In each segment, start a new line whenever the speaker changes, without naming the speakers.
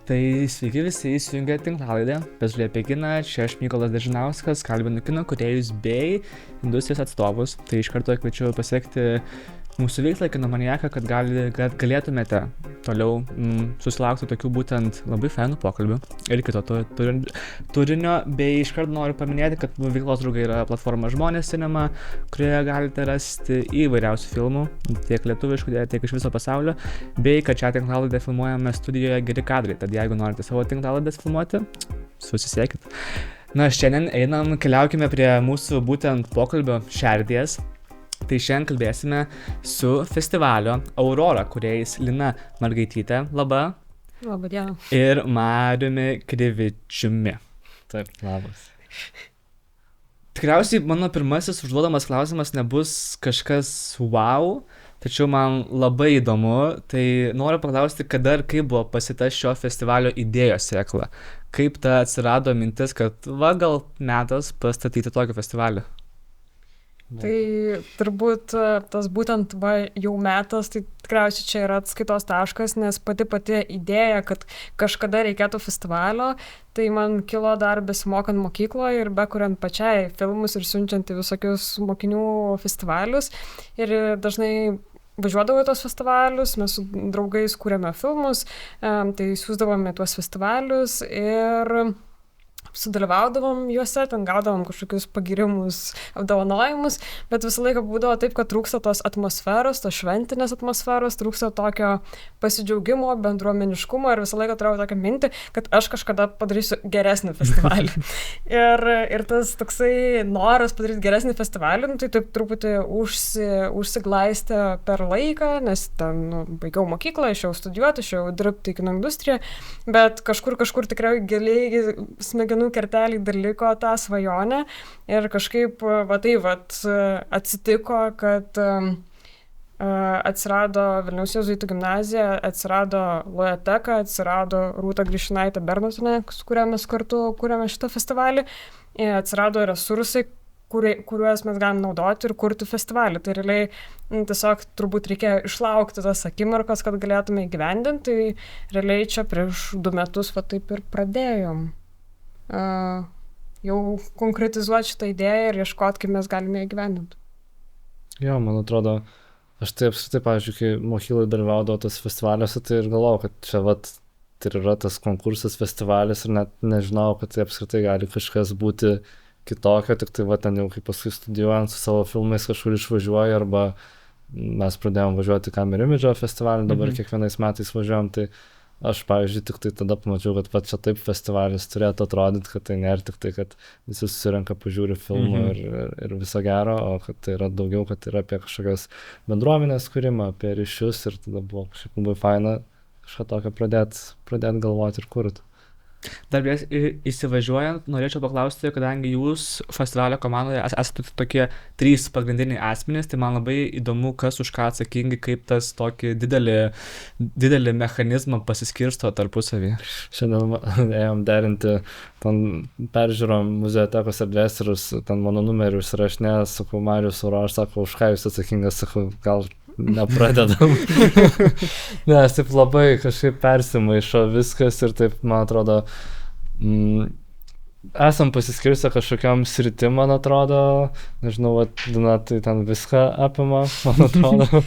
Tai sveiki visi įsijungę tinklalaidę Bezulė apie kiną, čia aš Mykolas Dažinauskas, kalbinu kino kūrėjus bei industrijos atstovus. Tai iš karto kviečiu pasiekti mūsų veiklą Kinomaniaką, kad galėtumėte toliau susilaukti tokių būtent labai fainų pokalbių ir kito turinio. Bei iš karto noriu paminėti, kad veiklos draugai yra platforma Žmonės Cinema, kurioje galite rasti įvairiausių filmų, tiek lietuviškų, tiek iš viso pasaulio, bei kad šią tinklalaidę filmuojame studijoje Geri kadrai. Tad jeigu norite savo tinklalaides filmuoti, susisiekit. Na, šiandien keliaukime prie mūsų būtent pokalbio šerdies. Tai šiandien kalbėsime su festivalio Aurora kūrėjais Lina Margaitytė, laba.
Labą dieną.
Ir Mariumi Krivičiumi.
Taip, labas.
Tikriausiai mano pirmasis užduodamas klausimas nebus kažkas wow, tačiau man labai įdomu, tai noriu paklausti, kada ir kaip buvo pasita šio festivalio idėjos sėkla. Kaip ta atsirado mintis, kad gal metas pastatyti tokį festivalį?
Tai turbūt tas būtent jau metas, tai tikriausiai čia yra atskaitos taškas, nes pati idėja, kad kažkada reikėtų festivalio, tai man kilo dar besimokant mokykloje ir bekuriant pačiai filmus ir siunčiant į visokius mokinių festivalius. Ir dažnai važiuodavau į tos festivalius, mes su draugais kūrėme filmus, tai siųsdavome tuos festivalius ir sudalyvaudavom juose, ten gaudavom kažkokius pagirimus, apdovanojimus, bet visą laiką būdavo taip, kad trūksta tos atmosferos, tos šventinės atmosferos, trūksta tokio pasidžiaugimo, bendruomeniškumo ir visą laiką turėjau tokią mintį, kad aš kažkada padarysiu geresnį festivalį. ir tas toksai noras padaryti geresnį festivalį, tai taip truputį užsiglaistė per laiką, nes ten baigiau mokyklą, išėjau studijuoti, išėjau dirbti į kino industriją, bet kažkur tikrai giliai smegenų kerteliai dar liko tą svajonę ir kažkaip atsitiko, kad atsirado Vilniaus jėzuitų gimnazija, atsirado Lojoteka, atsirado Rūta Grišinaitė Bernotienė, su kuria mes kartu kūrėme šitą festivalį, atsirado resursai, kuriuos mes galim naudoti ir kurti festivalį. Tai realiai tiesiog turbūt reikėjo išlaukti tas akimirkas, kad galėtume įgyvendinti, tai realiai čia prieš 2 metus taip ir pradėjom jau konkretizuoti šitą idėją ir ieškoti, kaip mes galime įgyvendinti.
Jo, man atrodo, aš tai apskritai, pavyzdžiui, kai mokyklai dalyvaudavo tos festivaliuose, tai ir galvojau, kad čia tai yra tas konkursas, festivalis ir net nežinau, kad tai apskritai gali kažkas būti kitokio, tik tai ten jau kaip paskui studijuojant su savo filmais kažkur išvažiuoju arba mes pradėjom važiuoti Camera Image festivalį, dabar kiekvienais metais važiuojam, tai aš, pavyzdžiui, tik tai tada pamačiau, kad čia taip festivalis turėtų atrodyti, kad tai nėra tik tai, kad visi susirenka, pažiūri filmą ir viso gero, o kad tai yra daugiau, kad tai yra apie kažkokias bendruomenės kūrimą, apie ryšius ir tada buvo kažkaip labai faina kažką tokio pradėt galvoti ir kurti.
Dar prieš įsivažiuojant, norėčiau paklausti, kadangi jūs festivalio komandoje esate tokie 3 pagrindiniai asmenys, tai man labai įdomu, kas už ką atsakingi, kaip tas tokį didelį mechanizmą pasiskirsto tarpusavį.
Šiandien ėjom derinti, ten peržiūrom Muziejotekos erdvės ir ten mano numerį užsirašinė, sakau, Marius Uro, aš sakau, už ką jūs atsakingas, sakau, gal nepradedam. Nes taip labai kažkaip persimaišo viskas ir taip, man atrodo, esam pasiskirstę kažkokiam sritim, man atrodo, nežinau, Lina tai ten viską apima, man atrodo.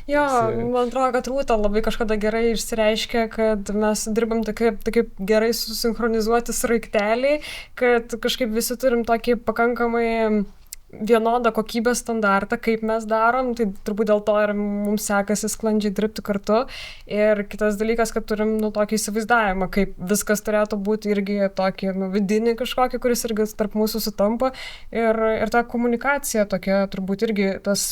Jo, man atrodo, kad Rūta labai kažkada gerai išsireiškė, kad mes dirbam tokie gerai susinchronizuoti sraigteliai, kad kažkaip visi turim tokį pakankamai vienodą kokybės standartą, kaip mes darom, tai turbūt dėl to ir mums sekasi sklandžiai dirbti kartu. Ir kitas dalykas, kad turim tokį įsivaizdavimą, kaip viskas turėtų būti irgi tokį vidinį kažkokį, kuris irgi tarp mūsų sutampa. Ir ta komunikacija tokia turbūt irgi tas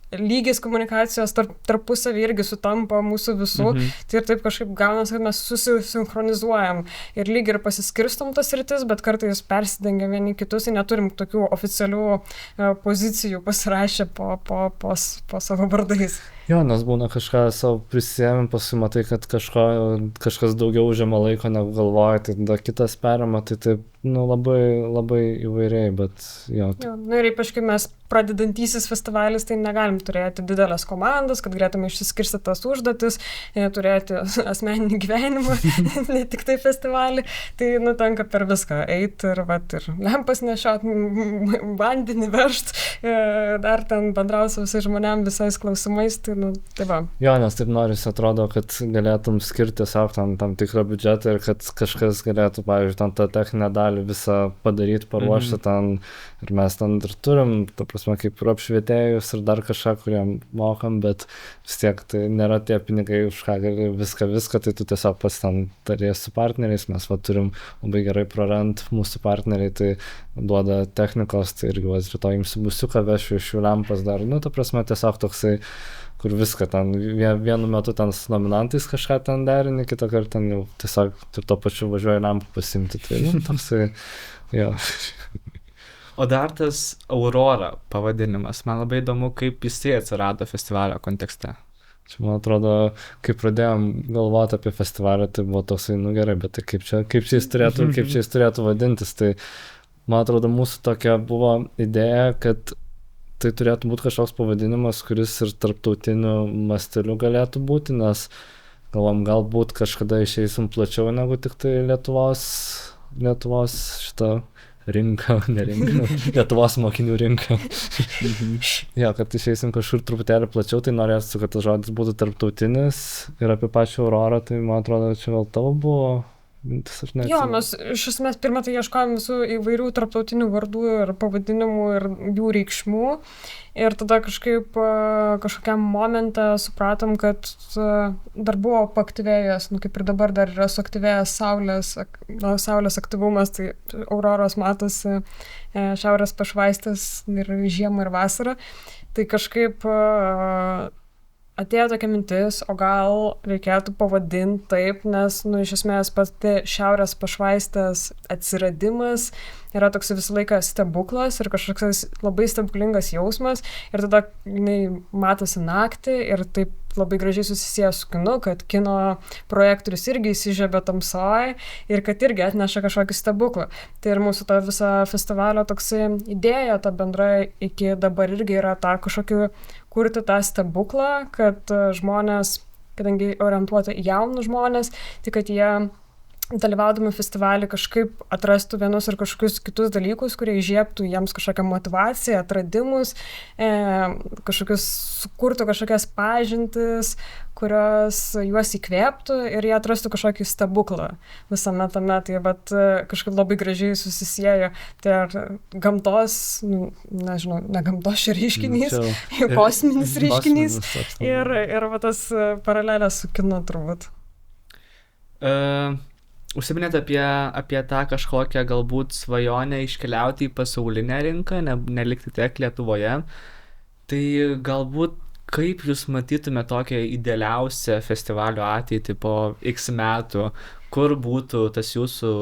lygis komunikacijos tarpusavį irgi sutampa mūsų visų. Tai ir taip kažkaip gaunasi, kad mes susisinchronizuojam ir lyg ir pasiskirstom tas sritis, bet kartais persidengiam vieni kitus ir neturim tokių oficialių pozicijų pasirašę po savo vardais.
Jo, nes būna kažką savo prisėmėm, paskui matai, kad kažkas daugiau užima laiko negu galvoja, tai tada kitas perima, tai taip, labai įvairiai, bet jo.
Jo, ir ypač, kai mes pradedantysis festivalis, tai negalim turėti didelės komandas, kad galėtume išsiskirstyti tas užduotis, turėti asmeninį gyvenimą, ne tik tai festivalį, tai tenka per viską eiti ir lempas nešiot, vandenį vežt, dar ten bendrauti su visais žmonėm, visais klausimais, tai va.
Jo, nes taip norisi, atrodo, kad galėtum skirti tiesiog tam tikrą biudžetą ir kad kažkas galėtų, pavyzdžiui, tą techninę dalį visą padaryti, paruošti ten ir mes ten ir turim, ta prasme, kaip ir apšvietėjus ir dar kažką, kuriem mokam, bet vis tiek tai nėra tie pinigai, už ką gali viską, tai tu tiesiog pats ten tarės su partneriais, mes turim labai gerai prarant mūsų partneriai, tai duoda technikos, tai irgi rytoj imsiu busiuką, vešiu iš jų lempas dar, ta prasme, tiesiog toksai, kur viską ten, vienu metu ten su nominantais kažką ten derini, kitą kartą ten jau tiesiog ir to pačiu važiuoju lempų pasimti, tai toksai, jo.
O dar tas Aurora pavadinimas, man labai įdomu, kaip jisai atsirado festivalio kontekste.
Čia, man atrodo, kai pradėjom galvoti apie festivalį, tai buvo toksai, gerai, bet tai kaip čia jis turėtų vadintis, tai man atrodo, mūsų tokia buvo idėja, kad tai turėtų būti kažkoks pavadinimas, kuris ir tarptautiniu masteliu galėtų būti, nes galbūt kažkada išeisim plačiau negu tik tai Lietuvos šitą rinką, Lietuvos mokinių rinką. Jo, kad išeisim kažkur truputėlį plačiau, tai norėsiu, kad tas žodis būtų tarptautinis ir apie pačią Aurorą, tai man atrodo, čia gal tavo buvo.
Jo, mes iš esmės pirmą tai ieškojom visų įvairių tarptautinių vardų ir pavadinimų ir jų reikšmių ir tada kažkokiam momente supratom, kad dar buvo paaktyvėjęs, kaip ir dabar dar yra suaktyvėjęs saulės aktyvumas, tai auroros matosi šiaurės pašvaistės ir žiemą ir vasarą, tai kažkaip atėjo tokia mintis, o gal reikėtų pavadinti taip, nes, iš esmės, pati šiaurės pašvaistės atsiradimas yra toks visą laiką stebuklas ir kažkoks labai stebuklingas jausmas ir tada matosi naktį ir taip labai gražiai susisieja su kinu, kad kino projektorius irgi įsižiebia tamsoj ir kad irgi atneša kažkokį stebuklą. Tai ir mūsų ta visa festivalio toksai idėja, ta bendra iki dabar irgi yra ta kažkokiu kurti tą stebuklą, kad žmonės, kadangi orientuota į jaunus žmonės, tai kad jie dalyvaudami festivalį kažkaip atrastų vienus ir kažkokius kitus dalykus, kurie įžiebtų jiems kažkokią motyvaciją, atradimus, sukurtų kažkokias pažintis, kurios juos įkvėptų ir jie atrastų kažkokį stebuklą visame tame. Tai kažkaip labai gražiai susisieja. Tai ar gamtos, nežinau, ne gamtos reiškinys, kosminis reiškinys ir tas paralelės su kinu turbūt.
Užsiminėte apie tą kažkokią galbūt svajonę iškeliauti į pasaulinę rinką, nelikti tiek Lietuvoje. Tai galbūt kaip jūs matytume tokią idealiausią festivalio ateitį po X metų, kur būtų tas jūsų,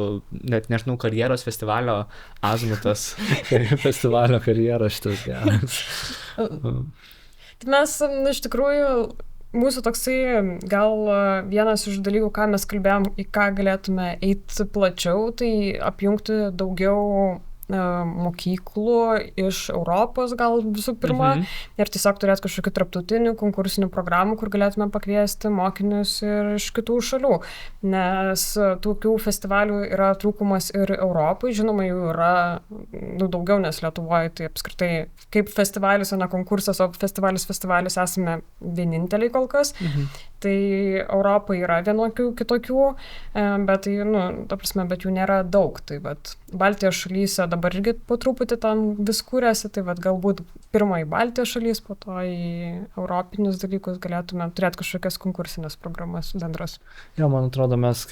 net nežinau, karjeros festivalio azimutas?
Festivalio karjera šitas geras.
Tai mes iš tikrųjų mūsų toksai gal vienas iš dalykų, ką mes kalbėjom, į ką galėtume eiti plačiau, tai apjungti daugiau mokyklų iš Europos gal visų pirma ir tiesiog turėti kažkokių tarptautinių konkursinių programų, kur galėtume pakviesti mokinius ir iš kitų šalių, nes tokių festivalių yra trūkumas ir Europai, žinoma, jų yra daugiau, nes Lietuvoje tai apskritai kaip festivalis, o ne konkursas, o festivalis esame vieninteliai kol kas. Tai Europoje yra vienokių kitokių, bet bet jų nėra daug. Tai Baltijos šalyse dabar irgi po truputį tam vis kūrėsi, tai galbūt pirmą į Baltijos šalys, po to į europinius dalykus galėtume turėti kažkokias konkursinės programas bendras.
Jo, man atrodo, mes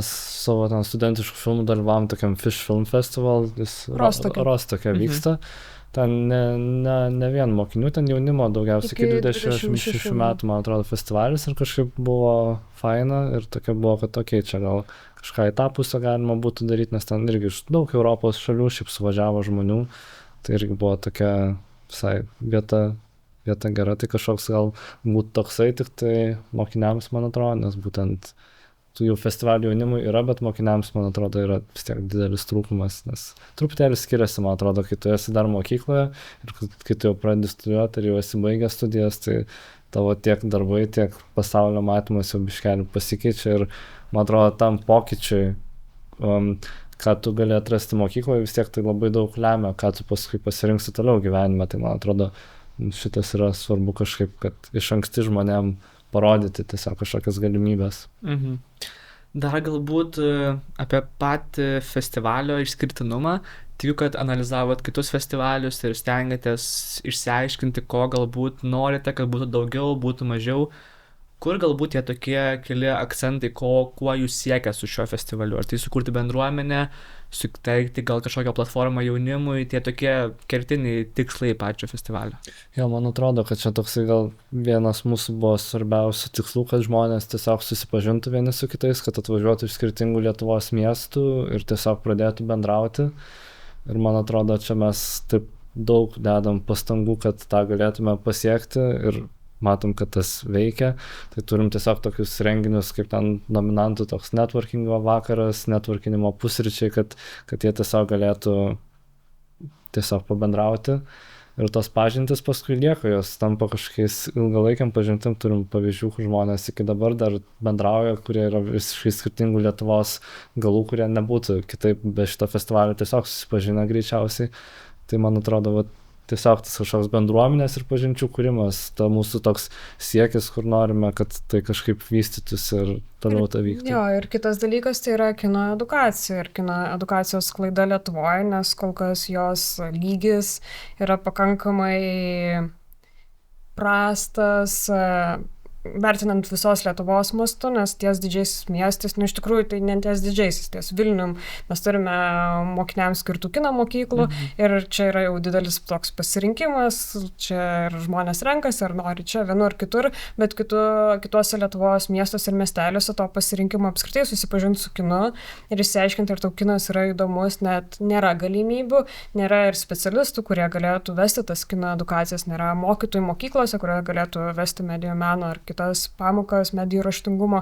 savo studentiškų filmų dalyvavom tokiam Fish Film Festival, jis Rostoke vyksta. Ten ne vien mokinių, ten jaunimo daugiausiai iki 26 metų, man atrodo, festivalis ir kažkaip buvo faina ir tokia buvo, kad čia gal kažką į tą pusę galima būtų daryti, nes ten irgi iš daug Europos šalių šiaip suvažiavo žmonių, tai irgi buvo tokia visai vieta vieta gera, tai kažkoks gal būtų toksai tik tai mokiniams, man atrodo, nes būtent tų jau festivalių jaunimui yra, bet mokiniams, man atrodo, yra vis tiek didelis trūkumas, nes truputėlį skiriasi, man atrodo, kai tu esi dar mokykloje ir kai tu jau pradedi studijuoti ir jau esi baigęs studijas, tai tavo tiek darbai, tiek pasaulio matymas jau biškelį pasikeičia ir, man atrodo, tam pokyčiui, ką tu gali atrasti mokykloje, vis tiek tai labai daug lemia, ką tu paskui pasirinksi toliau gyvenime, tai man atrodo, šitas yra svarbu kažkaip, kad iš anksti žmonėm parodyti tiesiog kažkokias galimybės.
Dar galbūt apie patį festivalio išskirtinumą. Tikiu, kad analizavot kitus festivalius ir stengiatės išsiaiškinti, ko galbūt norite, kad būtų daugiau, būtų mažiau. Kur galbūt tie tokie keli akcentai, kuo jūs siekia su šiuo festivaliu? Ar tai sukurti bendruomenę, suteikti gal kažkokią platformą jaunimui, tie tokie kertiniai tikslai pačio festivalio?
Jo, man atrodo, kad čia toksai gal vienas mūsų buvo svarbiausių tikslų, kad žmonės tiesiog susipažintų vieni su kitais, kad atvažiuotų iš skirtingų Lietuvos miestų ir tiesiog pradėtų bendrauti. Ir man atrodo, čia mes taip daug dedam pastangų, kad tą galėtume pasiekti ir matom, kad tas veikia, tai turim tiesiog tokius renginius, kaip ten nominantų toks networkingo vakaras, networkinimo pusryčiai, kad jie tiesiog galėtų tiesiog pabendrauti ir tos pažintis paskui lieka, jos tampa kažkokiais ilgalaikiam pažintim, turim pavyzdžių, kur žmonės iki dabar dar bendrauja, kurie yra visiškai skirtingų Lietuvos galų, kurie nebūtų kitaip be šito festivalio tiesiog susipažinę greičiausiai, tai man atrodo, va, tiesiog tas kažkoks bendruomenės ir pažinčių kūrimas, ta mūsų toks siekis, kur norime, kad tai kažkaip vystytųsi ir toliau tą vyktų.
Jo, ir kitas dalykas tai yra kino edukacija ir kino edukacijos sklaida Lietuvoje, nes kol kas jos lygis yra pakankamai prastas, vertinant visos Lietuvos mastu, nes ties didžiaisiais miestais, iš tikrųjų tai ne ties didžiaisiais, ties Vilnium mes turime mokiniams skirtų kino mokyklų ir čia yra jau didelis toks pasirinkimas, čia ir žmonės renkasi, ar nori čia vienu ar kitur, bet kituose Lietuvos miestuose ir miesteliuose to pasirinkimo apskritai susipažinti su kinu ir išsiaiškinti, ar tau kinas yra įdomus, net nėra galimybių, nėra ir specialistų, kurie galėtų vesti tas kino edukacijas, nėra mokytojų mokyklose, kurie galėtų vesti medijų meno ar kitas pamokas medijų raštingumo.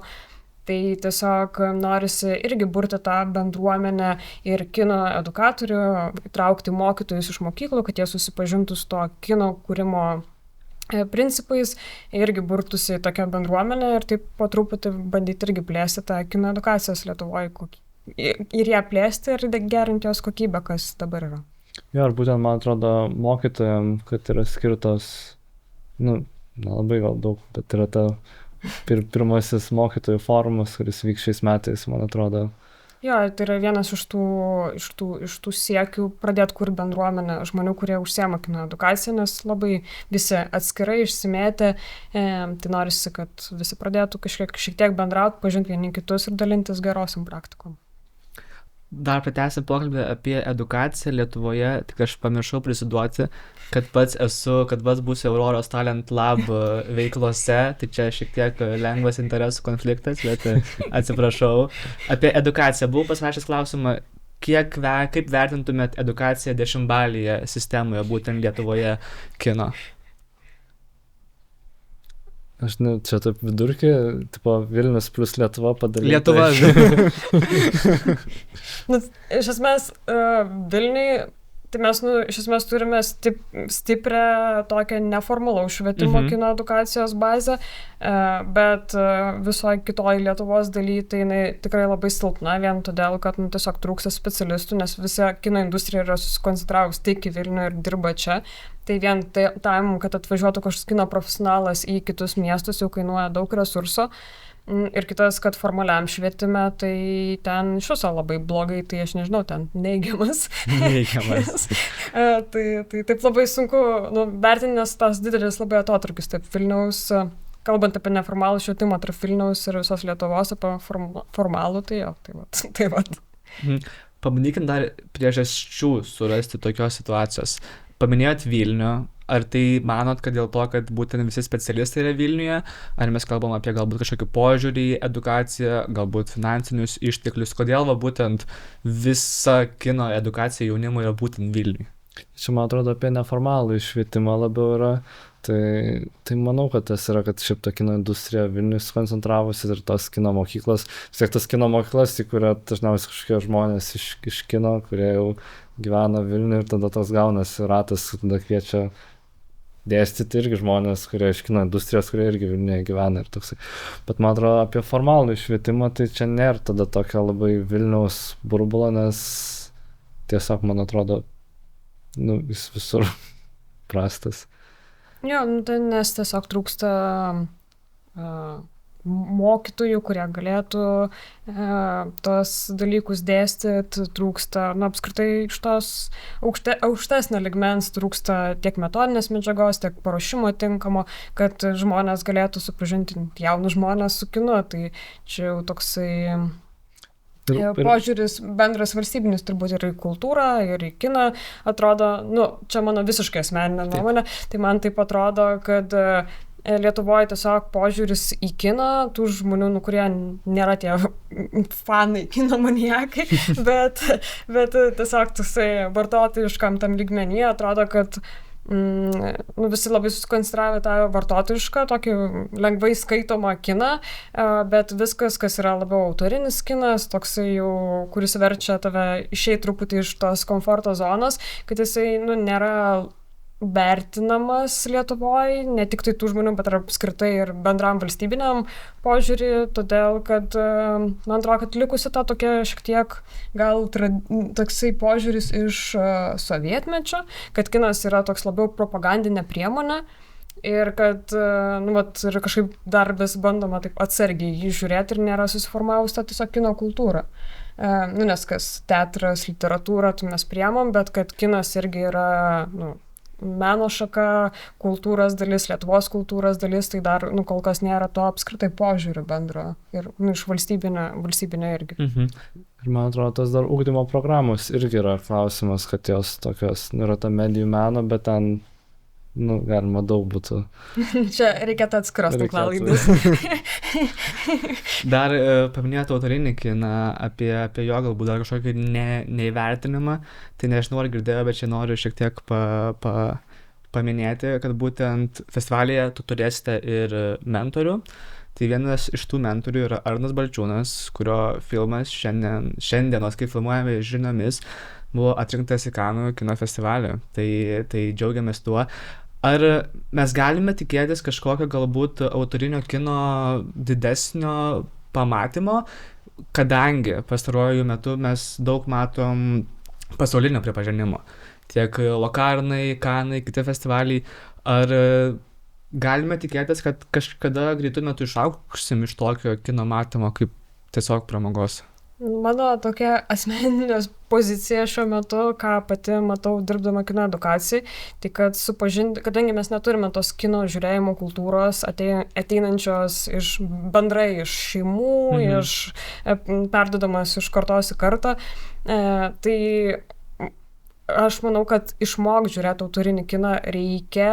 Tai tiesiog norisi irgi burti tą bendruomenę ir kino edukatorių, įtraukti mokytojus iš mokyklų, kad jie susipažintų su to kino kūrimo principais, irgi burtųsi tokią bendruomenę ir taip po truputį bandyti irgi plėsti tą kino edukacijos Lietuvoje ir ją plėsti ir gerinti jos kokybę, kas dabar yra.
Jo, ir būtent man atrodo mokytojams, kad yra skirtos, nelabai gal daug, bet yra ta pirmasis mokytojų forumas, kuris vyks šiais metais, man atrodo.
Jo, tai yra vienas iš tų siekių pradėti kurti bendruomenę žmonių, kurie užsiema kino edukaciją, nes labai visi atskirai išsimėtė, tai norisi, kad visi pradėtų šiek tiek bendrauti, pažinti vieni kitus ir dalintis gerosiam praktikom.
Dar pratęsim pokalbį apie edukaciją Lietuvoje, tik aš pamiršau prisiduoti, kad pats būsiu Auroros Talent Lab veiklose, tai čia šiek tiek lengvas interesų konfliktas, bet atsiprašau. Apie edukaciją buvau pasirašęs klausimą, kaip vertintumėt edukaciją 10-balėje sistemoje, būtent Lietuvoje kino?
Aš čia taip vidurkį, tipo Vilnius plus Lietuva padalinta.
Lietuva.
Iš esmės, Vilniui, tai mes iš esmės turime stiprią tokią neformalaus švietimo kino edukacijos bazę, bet visoje kitoje Lietuvos daly tai jinai tikrai labai silpna, vien todėl, kad tiesiog trūksta specialistų, nes visa kino industrija yra susikoncentravus tik į Vilnių ir dirba čia. Tai vien tam, kad atvažiuotų kažkoks kino profesionalas į kitus miestus, jau kainuoja daug resursų. Ir kitas, kad formaliam švietime, tai ten iš viso labai blogai, tai aš nežinau, ten neigiamas. Tai taip labai sunku vertinti, nes tas didelis labai atotrūkis tarp Vilniaus, kalbant apie neformalų švietimą tarp Vilniaus ir visos Lietuvos, apie formalų, tai jo, tai vat.
Pabandykim dar priežasčių surasti tokios situacijos. Paminėjot Vilnių, ar tai manot, kad dėl to, kad būtent visi specialistai yra Vilniuje, ar mes kalbam apie galbūt kažkokį požiūrį į edukaciją, galbūt finansinius išteklius, kodėl būtent visa kino edukacija jaunimo yra būtent Vilniuje?
Čia man atrodo apie neformalų švietimą labiau yra, Tai manau, kad tas yra, kad šiaip ta kino industrija Vilnius koncentravosi ir tos kino mokyklos, vis tiek tas kino mokyklas, į kurią dažniausiai kažkokie žmonės iš kino, kurie jau gyvena Vilniuje ir tada tas gaunasi ratas, tada kviečia dėstyti irgi žmonės, kurie iš kino industrijos, kurie irgi Vilniuje gyvena ir toksai. Bet man atrodo, apie formalų švietimą, tai čia nėra tada tokio labai Vilniaus burbulo, nes tiesiog, man atrodo, jis visur prastas.
Jo, tai nes tiesiog trūksta mokytojų, kurie galėtų tos dalykus dėstyti, trūksta, apskritai iš tos aukštesnio ligmens trūksta tiek metodinės medžiagos, tiek paruošimo tinkamo, kad žmonės galėtų supažinti jaunus žmonės su kinu. Tai čia jau toksai požiūris bendras valstybinis turbūt ir į kultūrą, ir į kiną atrodo, čia mano visiškai asmeninė nuomonė, tai man taip atrodo, kad Lietuvoje tiesiog požiūris į kiną, tų žmonių, kurie nėra tie fanai, kino maniakai, bet tiesiog tasai vartotojiškam tam lygmenyje atrodo, kad visi labai susikonstravę tą vartotojišką, tokį lengvai skaitomą kiną, bet viskas, kas yra labiau autorinis kinas, toksai jau, kuris verčia tave išeiti truputį iš tos komforto zonos, kad jisai nėra vertinamas Lietuvoje, ne tik tai tų žmonių, bet ir apskritai ir bendram valstybiniam požiūrį, todėl kad, man atrodo, kad likusi ta tokia šiek tiek gal toksai požiūris iš sovietmečio, kad kinas yra toks labiau propagandinė priemonė ir kad, ir kažkaip dar vis bandoma taip atsargiai jį žiūrėti ir nėra susiformavus ta tiesiog kino kultūra. Nes kas teatras, literatūra, tai mes priemam, bet kad kinas irgi yra, meno šaka, kultūros dalis, Lietuvos kultūros dalis, tai dar kol kas nėra to apskritai požiūrių bendro ir iš valstybinio irgi.
Ir man atrodo, tas dar ugdymo programos irgi yra klausimas, kad jos tokios yra ta medijų meno, bet ten galima daug būtų.
Čia reikėtų atskiros tinklalaidės.
Dar paminėjote autorinį kiną, apie jo galbūt dar kažkokį neįvertinimą, tai nežinau ar girdėjau, bet čia noriu šiek tiek paminėti, kad būtent festivalyje tu turėsite ir mentorių. Tai vienas iš tų mentorių yra Arnas Balčiūnas, kurio filmas šiandienos, kai filmuojame žiniomis, buvo atrinktas į Kanų kino festivalį. Tai džiaugiamės tuo. Ar mes galime tikėtis kažkokio galbūt autorinio kino didesnio pamatymo, kadangi pastaruoju metu mes daug matom pasaulinio pripažinimo. Tiek Lokarnai, Kanai, kiti festivaliai. Ar galime tikėtis, kad kažkada greitų metų išaugsim iš tokio kino matymo kaip tiesiog pramogos?
Mano tokia asmeninė pozicija šiuo metu, ką pati matau dirbdama kino edukacijai, tai kad kadangi mes neturime tos kino žiūrėjimo kultūros ateinančios bendrai iš šeimų, perduodamas iš kartos į kartą, tai aš manau, kad išmokti žiūrėti autorinį kiną reikia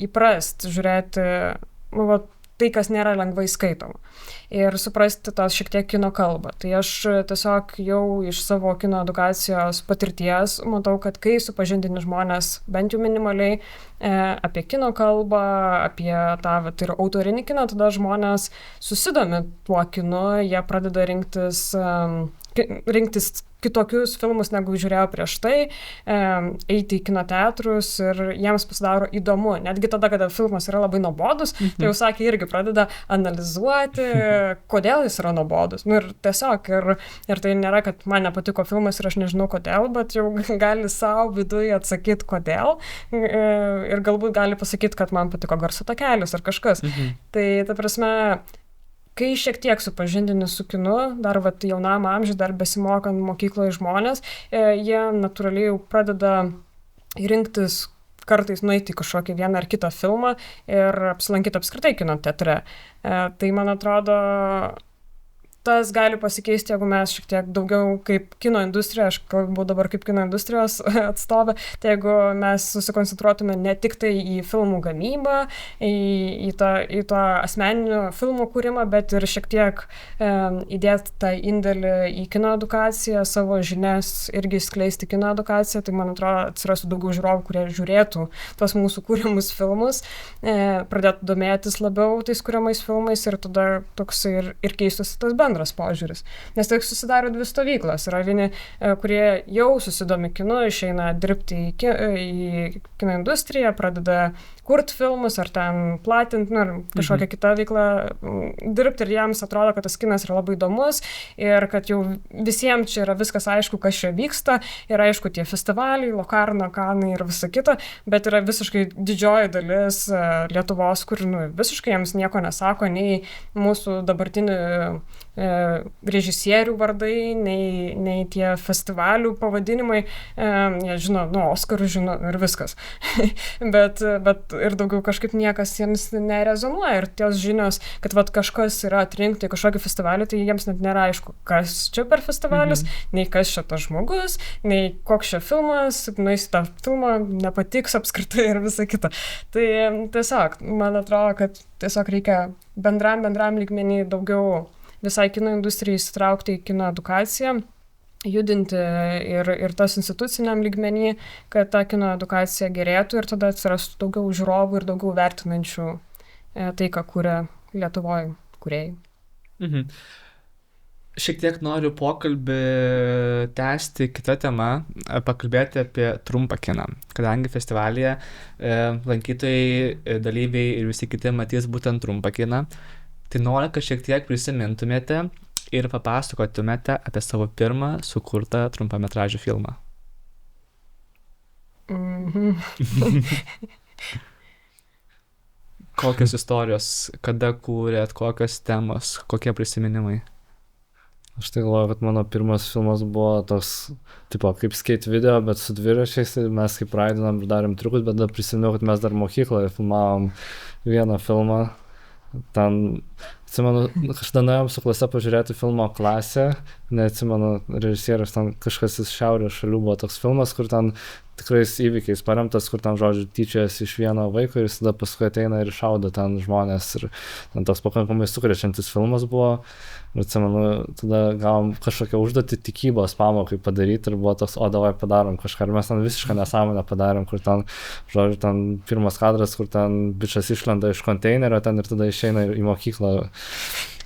įprasti žiūrėti tai, kas nėra lengvai skaitoma. Ir suprasti tos šiek tiek kino kalbą. Tai aš tiesiog jau iš savo kino edukacijos patirties matau, kad kai supažindini žmonės bent jau minimaliai apie kino kalbą, apie tą ir autorinį kiną, tada žmonės susidomi tuo kinu, jie pradeda rinktis kitokius filmus, negu žiūrėjau prieš tai, eiti į kino teatrus ir jiems pasidaro įdomu. Netgi tada, kada filmas yra labai nuobodus, tai jau sakė, irgi pradeda analizuoti, kodėl jis yra nuobodus. Ir tiesiog, ir tai nėra, kad man nepatiko filmas ir aš nežinau kodėl, bet jau gali savo viduje atsakyti kodėl ir galbūt gali pasakyti, kad man patiko garso takelis ar kažkas. Tai ta prasme, kai šiek tiek supažindini su kinu, dar jaunam amžiui, dar besimokant mokykloje žmonės, jie natūraliai jau pradeda rinktis kartais nueiti į kažkokį vieną ar kitą filmą ir apsilankyti apskritai kino teatre. Tai man atrodo, tas gali pasikeisti, jeigu mes šiek tiek daugiau kaip kino industrija, aš kalbu dabar kaip kino industrijos atstovė, tai jeigu mes susikoncentruotume ne tik tai į filmų gamybą, į tą asmeninių filmų kūrimą, bet ir šiek tiek įdėti tą indėlį į kino edukaciją, savo žinias irgi skleisti kino edukaciją, tai man atrodo atsirastų daugiau žiūrovų, kurie žiūrėtų tos mūsų kūrimus filmus, pradėtų domėtis labiau tais kūriamais filmais ir tada toks ir keistųsi tas bendras požiūris. Nes tai susidaro dvi stovyklos. Yra vieni, kurie jau susidomi kinu, išeina dirbti į kino industriją, pradeda kurti filmus ar ten platinti, ar kažkokią kitą veiklą dirbti ir jiems atrodo, kad tas kinas yra labai įdomus ir kad jau visiems čia yra viskas aišku, kas čia vyksta ir aišku tie festivaliai, Lokarno, Kanai ir visa kita, bet yra visiškai didžioji dalis Lietuvos, kur visiškai jiems nieko nesako, nei mūsų dabartinių režisierių vardai, nei tie festivalių pavadinimai, jie žino, Oskarų žino ir viskas. bet ir daugiau kažkaip niekas jiems nerezonuoja ir ties žinios, kad kažkas yra atrinkti kažkokį festivalį, tai jiems net nėra aišku, kas čia per festivalis, nei kas čia tas žmogus, nei koks čia filmas, nueisi tą filmą, nepatiks apskritai ir visa kita. Tai tiesiog, man atrodo, kad tiesiog reikia bendram lygmenį daugiau visai kino industrijai įsitraukti į kino edukaciją, judinti ir tas instituciniam lygmenį, kad ta kino edukacija gerėtų ir tada atsirastų daugiau žiūrovų ir daugiau vertinančių tai, ką kuria Lietuvoje kūrėjai.
Šiek tiek noriu pokalbį tęsti kitą temą, pakalbėti apie trumpą kiną, kadangi festivalyje lankytojai, dalyviai ir visi kiti matys būtent trumpą kiną. Tai noriu, kad šiek tiek prisimintumėte ir papasakotumėte apie savo pirmą sukurtą trumpametražį filmą. Kokios istorijos, kada kūrėt, kokios temos, kokie prisiminimai?
Aš tai galvoju, kad mano pirmas filmas buvo toks, tipo, kaip skate video, bet su dviračiais, mes kaip raidinam ir darėm triukus, bet dar prisiminiau, kad mes dar mokykloje filmavom vieną filmą. Ten, atsimenu, kažkada nuėjom su klase pažiūrėti filmo Klasė, neatsimenu, režisierius, ten kažkas iš šiaurės šalių buvo toks filmas, kur ten tikrais įvykiais paremtas, kur ten, žodžiu, tyčiasi iš vieno vaiko ir jis tada paskui ateina ir šaudo ten žmonės ir ten toks pakankamai sukrečiantis filmas buvo. Ir atsimenu, tada gavom kažkokią užduotį tikybos pamokai padaryti ir buvo toks, davai padarom kažką. Ir mes ten visišką nesąmonę padarėm, kur ten, žodžiu, ten pirmas kadras, kur ten bičas išlenda iš konteinerio ten ir tada išeina į mokyklą.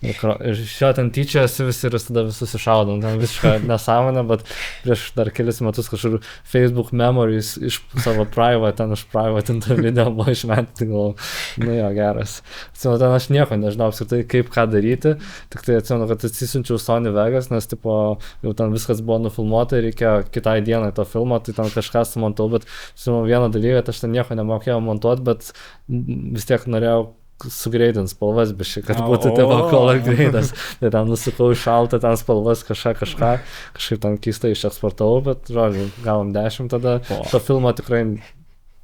Ir iš jo ten tyčiasi visi ir tada visus iššaudom. Ten visišką nesąmonę, bet prieš dar kelis metus kažkur Facebook memories iš savo private, ten užprivatintą video buvo išmenti, galvoju, jo, geras. Atsimenu, ten aš nieko nežinau apskritai, kaip ką daryti, tik tai atsimenu, kad atsisiunčiau Sony Vegas, nes tipo, jau ten viskas buvo nufilmuota ir reikėjo kitai dienai to filmo, tai ten kažką sumontau, bet atsimenu vieną dalyką, kad aš ten nieko nemokėjau montuoti, bet vis tiek norėjau sugreidint spalvas biškai, kad būtų tavo color gradas. Tai ten nusipau į šaltą, ten spalvas kažkaip ten keistai išeksportavau, bet, žodžiu, gavom 10 tada. To filmo tikrai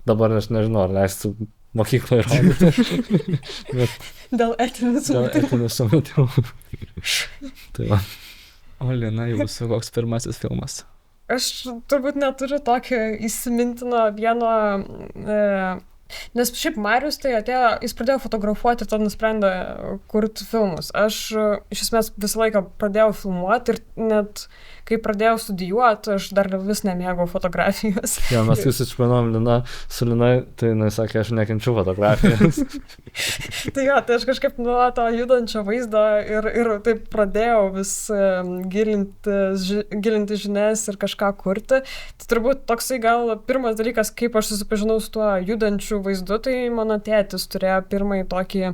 dabar aš nežinau, ar leistų mokykloje rodyti.
Dėl etinių
sumetimų. Tai va.
O Lina, jūsų koks pirmasis filmas?
Aš turbūt neturiu tokio įsimintino vieno... Nes šiaip Marius tai atėjo, jis pradėjo fotografuoti ir tada nusprendė kurti filmus. Aš iš esmės visą laiką pradėjau filmuoti ir net kai pradėjau studijuoti, aš dar vis nemėgau fotografijos.
Ja, mes kai susipažinom su Lina, tai jis sakė, aš nekenčiu fotografijos.
Tai jo, tai aš kažkaip nuo to judančio vaizdo ir taip pradėjau vis gilinti žinias ir kažką kurti. Tai turbūt toksai gal pirmas dalykas, kaip aš susipažinau su tuo judančiu vaizdu, tai mano tėtis turėjo pirmąjį tokį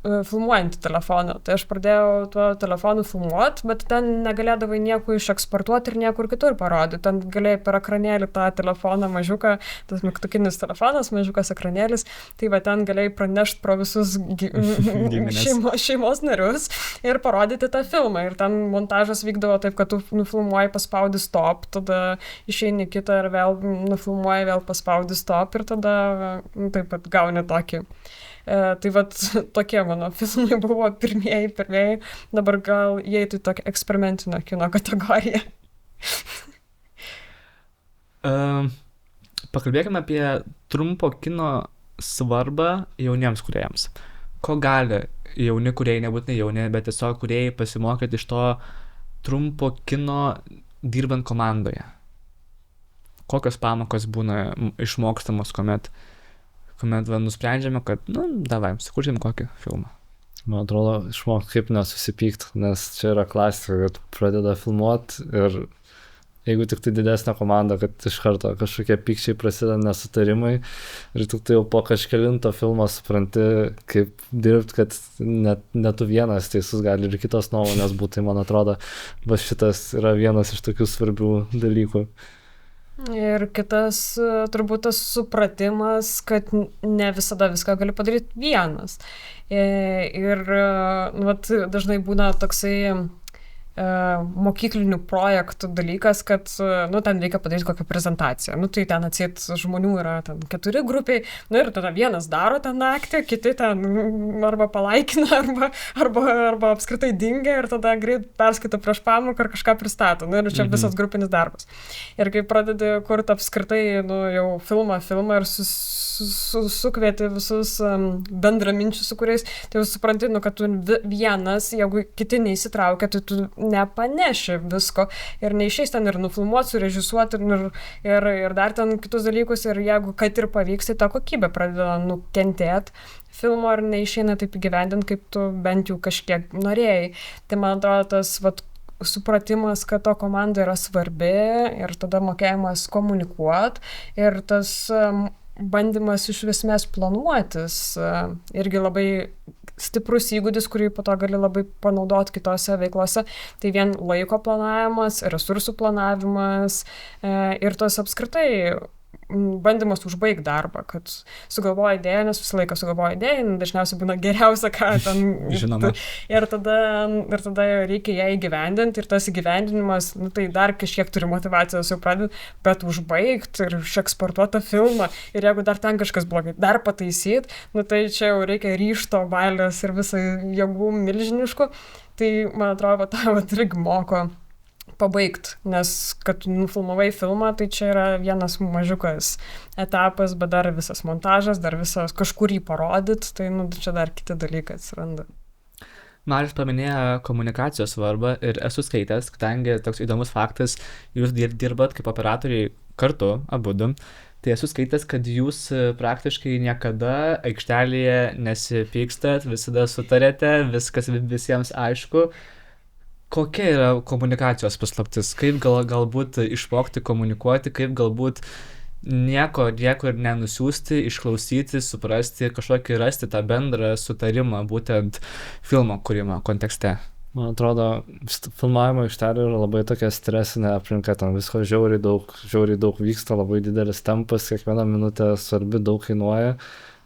filmuojantį telefoną. Tai aš pradėjau tuo telefonu filmuoti, bet ten negalėdavai nieko išeksportuoti ir niekur kitur parodyti. Ten galėjai per ekranėlį tą telefoną mažiuką, tas mygtukinis telefonas, mažiukas ekranėlis, tai va ten galėjai pranešti pro visus šeimos narius ir parodyti tą filmą. Ir ten montažas vykdavo taip, kad tu nufilmuoji, paspaudi stop, tada išeini kitą ir vėl nufilmuoji, vėl paspaudi stop ir tada taip pat gauni tokį Tai vat tokie mano filmai buvo pirmieji, dabar gal įeitų į tokią eksperimentinio kino kategoriją.
Pakalbėkime apie trumpo kino svarbą jauniems kūrėjams. Ko gali jauni kūrėjai, nebūtinai jauni, bet tiesiog kūrėjai pasimokyti iš to trumpo kino dirbant komandoje? Kokios pamokos būna išmokstamos, kuomet nusprendžiame, kad, davai, sukursim kokį filmą?
Man atrodo, išmokti kaip nesusipykti, nes čia yra klasika, kad pradeda filmuoti ir jeigu tik tai didesnė komanda, kad iš karto kažkokie pykčiai prasideda, nesutarimai ir tik tai jau po kažkelinto filmo supranti, kaip dirbti, kad ne tu vienas teisus, gali ir kitos nuomonės būti. Tai man atrodo, va šitas yra vienas iš tokių svarbių dalykų.
Ir kitas turbūt tas supratimas, kad ne visada viską gali padaryti vienas. Ir dažnai būna toksai mokyklinių projektų dalykas, kad, ten reikia padaryti kokią prezentaciją. Tai ten atseit žmonių yra ten 4 grupiai, ir tada vienas daro ten naktį, kiti ten arba palaikina, arba apskritai dingia ir tada greit perskaito prieš pamoką ar kažką pristato. Ir čia visas grupinis darbas. Ir kai pradedi kurti apskritai, jau filmą ir sukvieti visus bendraminčius, su kuriais, tai jau supranti, kad tu vienas, jeigu kiti neįsitraukia, tai tu nepaneši visko ir neišeis ten ir nufilmuoti, surežisuoti ir dar ten kitus dalykus, ir jeigu kad ir pavyks, tai ta kokybė pradeda nukentėti filmo ir neišeina taip įgyvendinti, kaip tu bent jau kažkiek norėjai. Tai man atrodo, tas supratimas, kad to komanda yra svarbi ir tada mokėjimas komunikuoti ir tas bandymas iš esmės planuotis irgi labai stiprus įgūdis, kurį po to gali labai panaudoti kitose veiklose. Tai vien laiko planavimas, resursų planavimas ir tos apskritai bandymas užbaigti darbą, kad sugalvoja idėją, nes visą laiką sugalvoja idėją, dažniausiai būna geriausia, ką ten.
Žinoma.
Ir tada reikia ją įgyvendinti ir tas įgyvendinimas, tai dar kažkiek turi motivacijos jau pradėti, bet užbaigti ir išeksportuoti filmą ir jeigu dar ten kažkas blogai, dar pataisyti, tai čia jau reikia ryžto, valios ir visai jėgų milžiniškų. Tai, man atrodo, tą irgi moko pabaigti, nes kad nufilmavai filmą, tai čia yra vienas mažiukas etapas, bet dar visas montažas, dar visas kažkur jį parodyti, tai čia dar kiti dalykai atsiranda.
Marius paminėjo komunikacijos svarbą ir esu skaitęs, kadangi toks įdomus faktas, jūs dirbat kaip operatoriai kartu, abudu, tai esu skaitęs, kad jūs praktiškai niekada aikštelėje nesipykstat, visada sutarėte, viskas visiems aišku. Kokia yra komunikacijos paslaptis? Kaip galbūt išmokti komunikuoti, kaip galbūt nieko ir nenusiųsti, išklausyti, suprasti, kažkokį rasti tą bendrą sutarimą būtent filmo kūrimo kontekste?
Man atrodo, filmavimo aikštelė yra labai tokia stresinė aplinka, ten visko žiauriai daug vyksta, labai didelis tempas, kiekviena minutė svarbi, daug kainuoja.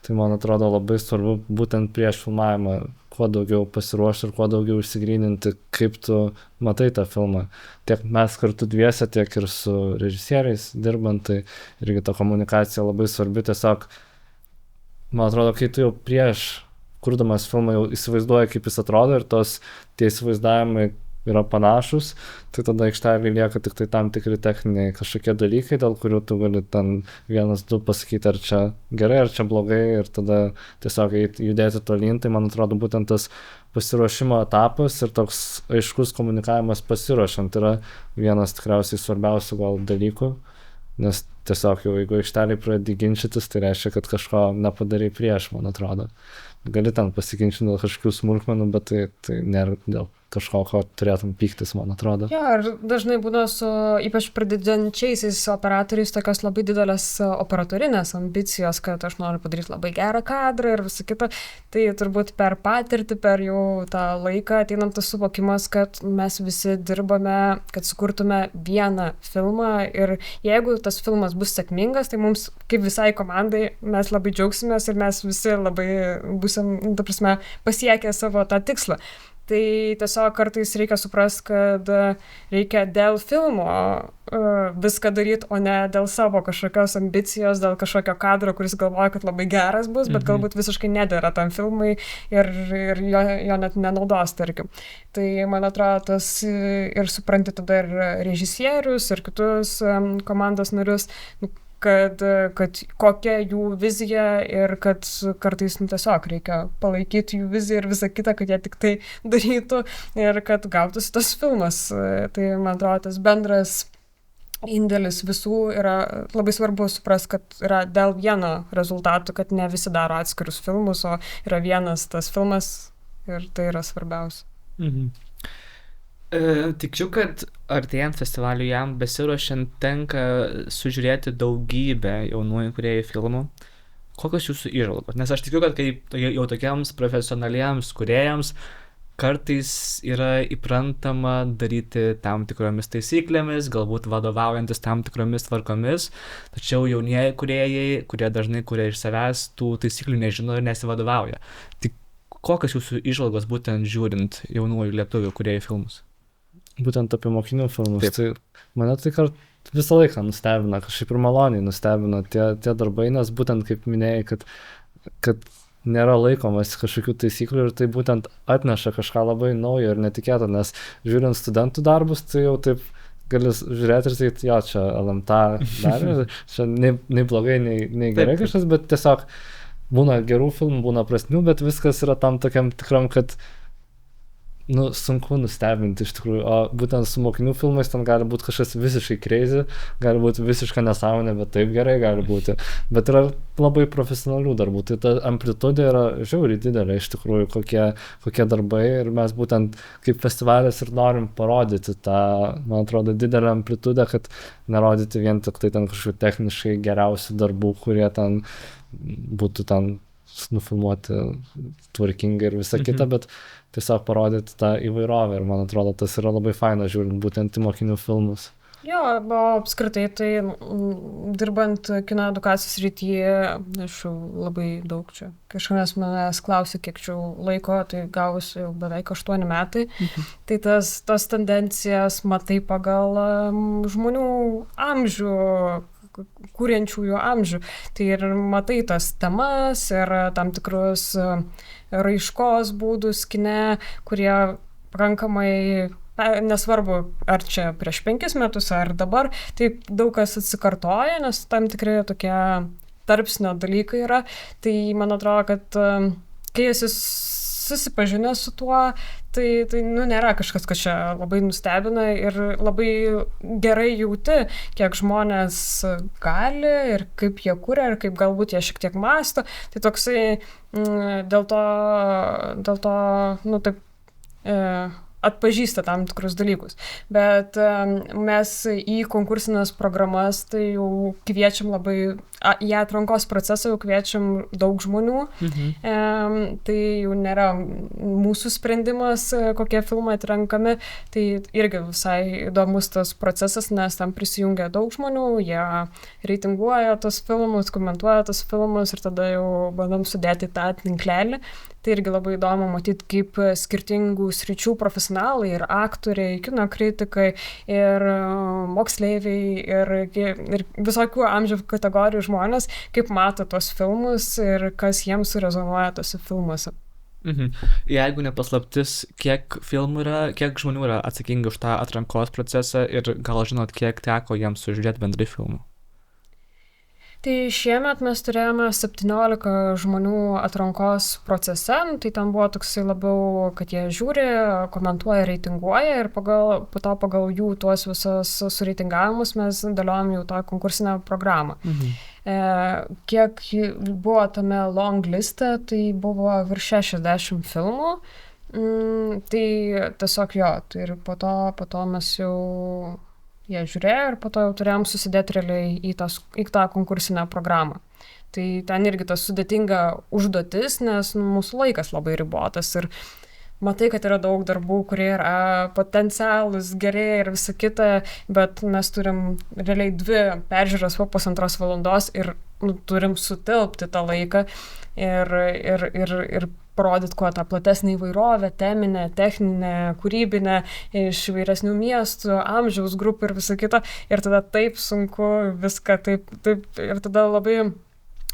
Tai man atrodo labai svarbu būtent prieš filmavimą kuo daugiau pasiruošti ir kuo daugiau išsigryninti, kaip tu matai tą filmą. Tiek mes kartu dviese, tiek ir su režisieriais dirbant, tai irgi ta komunikacija labai svarbi. Tiesiog, man atrodo, kai tu jau prieš kurdamas filmą jau įsivaizduoji, kaip jis atrodo ir tie įsivaizdavimai yra panašus, tai tada aikštelėje lieka tik tai tam tikri techniniai kažkokie dalykai, dėl kurių tu gali ten 1-2 pasakyti, ar čia gerai, ar čia blogai, ir tada tiesiog judėti tolyn. Tai man atrodo būtent tas pasiruošimo etapas ir toks aiškus komunikavimas pasiruošiant yra vienas tikriausiai svarbiausių gal dalykų, nes tiesiog jau jeigu aikštelėje pradedi ginčytis, tai reiškia, kad kažko nepadarai prieš, man atrodo. Gali ten pasiginčyti dėl kažkokių smulkmenų, bet tai nėra dėl kažko, ko turėtum pyktis, man atrodo.
Jo, ir dažnai būna su ypač pradedančiaisiais operatoriais tokios labai didelės operatorinės ambicijos, kad aš noriu padaryti labai gerą kadrą ir visą kitą. Tai turbūt per patirtį, per jau tą laiką ateinam tas suvokimas, kad mes visi dirbame, kad sukurtume vieną filmą ir jeigu tas filmas bus sėkmingas, tai mums kaip visai komandai mes labai džiaugsimės ir mes visi labai būsim, ta prasme, pasiekę savo tą tikslą. Tai tiesiog kartais reikia suprasti, kad reikia dėl filmo viską daryti, o ne dėl savo kažkokios ambicijos, dėl kažkokio kadro, kuris galvoja, kad labai geras bus, bet galbūt visiškai nedėra tam filmui ir jo net nenaudos, tarkim. Tai man atrodo, tas ir supranti tada ir režisierius, ir kitus komandos narius, kad kokia jų vizija ir kad kartais tiesiog reikia palaikyti jų viziją ir visą kitą, kad jie tik tai darytų ir kad gautųsi tas filmas. Tai man atrodo, tas bendras indėlis visų yra labai svarbu suprasti, kad yra dėl vieno rezultato, kad ne visi daro atskirus filmus, o yra vienas tas filmas ir tai yra svarbiausia.
Tikiu, kad artėjant festivaliui jam besiruošiant tenka sužiūrėti daugybę jaunųjų kūrėjų filmų. Kokios jūsų įžvalgos? Nes aš tikiu, kad kaip jau tokiems profesionaliems kūrėjams kartais yra įprantama daryti tam tikromis taisyklėmis, galbūt vadovaujantis tam tikromis tvarkomis, tačiau jaunieji kūrėjai, kurie dažnai kuria iš savęs, tų taisyklių nežino ir nesivadovauja. Tik kokios jūsų įžvalgos būtent žiūrint jaunųjų lietuvių kūrėjų filmus?
Būtent apie mokinių filmus. Tai mane tai visą laiką nustebina, kažkaip ir maloniai nustebina tie darbai, nes būtent kaip minėjai, kad nėra laikomas kažkokių taisyklių ir tai būtent atneša kažką labai naujo ir netikėto, nes žiūrint studentų darbus, tai jau taip gali žiūrėti ir sakyti, jo, čia LMT darė, čia nei blogai, nei gerai kažkas, bet tiesiog būna gerų filmų, būna prasmių, bet viskas yra tam tokiam tikram, kad sunku nustebinti iš tikrųjų, o būtent su mokinių filmais ten gali būti kažkas visiškai crazy, gali būti visiška nesąmonė, bet taip gerai gali būti, bet yra labai profesionalių darbų, tai ta amplitudė yra žiauriai didelė iš tikrųjų, kokie darbai ir mes būtent kaip festivalis ir norim parodyti tą, man atrodo, didelę amplitudę, kad nerodyti vien tik tai ten kažkokių techniškai geriausių darbų, kurie ten būtų ten nufilmuoti tvarkingai ir visa kita, bet tiesiog parodyti tą įvairovę ir man atrodo, tas yra labai faina žiūrint būtent į mokinių filmus.
Jo, o apskritai tai dirbant kino edukacijos rytyje, aš jau labai daug čia. Kažkas manęs klausė, kiek čia laiko, tai gavusi jau beveik 8 metai. Tai tas tendencijas matai pagal žmonių amžių, kuriančiųjų amžių. Tai ir matai tas temas ir tam tikrus raiškos būdus kine, kurie pakankamai, nesvarbu, ar čia prieš 5 metus, ar dabar, tai daug kas atsikartoja, nes tam tikrai tokie tarpsnio dalykai yra. Tai man atrodo, kad kai esi susipažinęs su tuo, tai nėra kažkas, kas čia labai nustebina ir labai gerai jauti, kiek žmonės gali ir kaip jie kuria ir kaip galbūt jie šiek tiek mąsto. Tai toksai dėl to taip atpažįsta tam tikrus dalykus. Bet mes į konkursinės programas tai jau kviečiam labai, į atrankos procesą jau kviečiam daug žmonių. Tai jau nėra mūsų sprendimas, kokie filmai atrenkami. Tai irgi visai įdomus tas procesas, nes tam prisijungia daug žmonių, jie reitinguoja tos filmus, komentuoja tos filmus ir tada jau bandom sudėti tą tinklelį. Tai irgi labai įdomu matyti, kaip skirtingų sričių profesionalai ir aktoriai, kino kritikai ir moksleiviai ir visokių amžių kategorijų žmonės, kaip mato tos filmus ir kas jiems surezonuoja tose filmuose.
Jeigu nepaslaptis, kiek žmonių yra atsakingi už tą atrankos procesą ir gal žinot, kiek teko jiems sužiūrėti bendrai filmų?
Tai šiemet mes turėjome 17 žmonių atrankos procese, tai ten buvo toksai labiau, kad jie žiūri, komentuoja, reitinguoja ir po to pagal jų tuos visus sureitingavimus mes dėliojom jau tą konkursinę programą. Kiek buvo tame long liste, tai buvo virš 60 filmų, tai tiesiog jo, tai ir po to mes jau jie žiūrėjo ir po to jau turėjom susidėti realiai į tą konkursinę programą. Tai ten irgi tas sudėtinga užduotis, nes mūsų laikas labai ribotas ir matai, kad yra daug darbų, kurie yra potencialūs, geri ir visa kita, bet mes turim realiai 2 peržiūras po 1,5 valandos ir turim sutilpti tą laiką ir parodyti kuo tą platesnį įvairovę, teminę, techninę, kūrybinę, iš įvairesnių miestų, amžiaus grupių ir visa kita. Ir tada taip sunku viską, taip, ir tada labai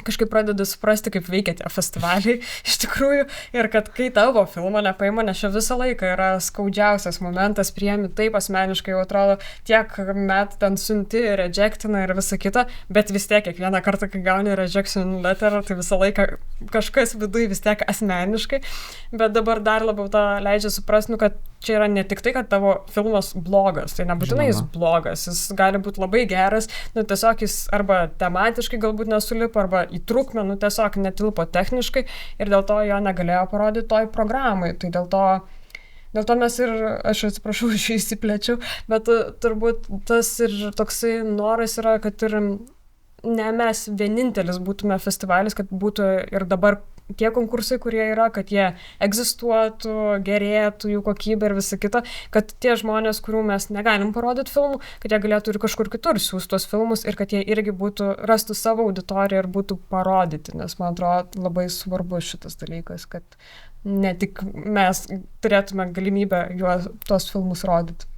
kažkaip pradedi suprasti, kaip veikia tie festivaliai iš tikrųjų ir kad kai tavo filmo nepaima, nes čia visą laiką yra skaudžiausias momentas, priemi taip asmeniškai, jau atrodo, tiek metų ten siunti, rejectina ir visa kita, bet vis tiek kiekvieną kartą, kai gauni rejection letter, tai visą laiką kažkas viduj vis tiek asmeniškai, bet dabar dar labiau tą leidžia suprasti, kad čia yra ne tik tai, kad tavo filmas blogas, tai nebūtinai jis blogas, jis gali būti labai geras, tiesiog jis arba tematiškai galbūt nesulipo, arba į trukmę, tiesiog netilpo techniškai ir dėl to jo negalėjo parodyti toj programai. Tai dėl to mes ir, aš atsiprašau, aš įsiplėčiau, bet turbūt tas ir toksai noras yra, kad ir ne mes vienintelis būtume festivalis, kad būtų ir dabar tie konkursai, kurie yra, kad jie egzistuotų, gerėtų jų kokybė ir visa kita, kad tie žmonės, kurių mes negalim parodyti filmų, kad jie galėtų ir kažkur kitur siųsti tuos filmus ir kad jie irgi rastų savo auditoriją ir būtų parodyti, nes man atrodo labai svarbus šitas dalykas, kad ne tik mes turėtume galimybę tuos filmus rodyti.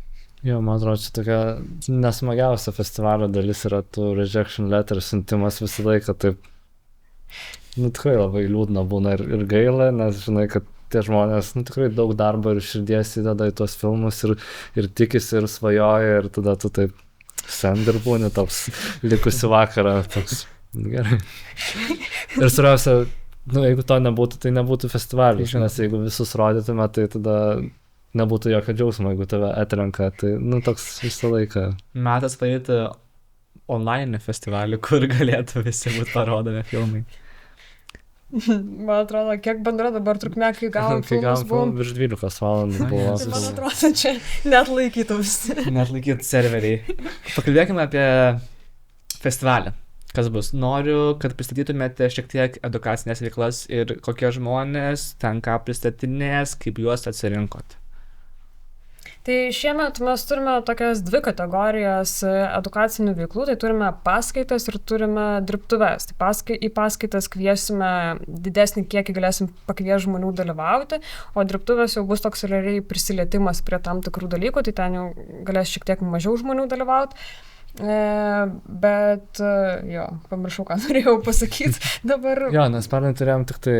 Jo, man atrodo, čia tokia nesmagiausia festivalio dalis yra tų rejection letter siuntimas visą laiką, taip, tikrai labai liūdna būna ir gaila, nes žinai, kad tie žmonės, tikrai daug darbo ir širdies įdeda į tuos filmus ir tikisi ir svajoja ir tada tu taip send ir būni toks likusi vakarą, toks, gerai. Ir svarbiausia, jeigu to nebūtų, tai nebūtų festivalis, nes jeigu visus rodytume, tai tada nebūtų jokio džiausmo, jeigu tave atrenka, tai toks visą laiką.
Metas padaryti online festivalį, kur galėtų visi būti parodomi filmai.
Man atrodo, kiek bendra dabar trukmė, kai gavom filmus buvom.
Virš 12 valandų buvo.
Tai man atrodo, čia net laikytų visi.
Net laikytų serveriai. Pakalbėkime apie festivalį. Kas bus? Noriu, kad pristatytumėte šiek tiek edukacinės veiklas ir kokie žmonės ten ką pristatinės, kaip juos atsirinkot.
Tai šiemet mes turime tokias 2 kategorijas edukacinių veiklų, tai turime paskaitas ir turime dirbtuves. Tai į paskaitas kviesime didesnį kiekį, galėsim pakviesti žmonių dalyvauti, o dirbtuvės jau bus toks realiai prisilietimas prie tam tikrų dalykų, tai ten jau galės šiek tiek mažiau žmonių dalyvauti. Bet pamiršau, ką norėjau pasakyti dabar.
Jo, nes pernai turėjom tik tai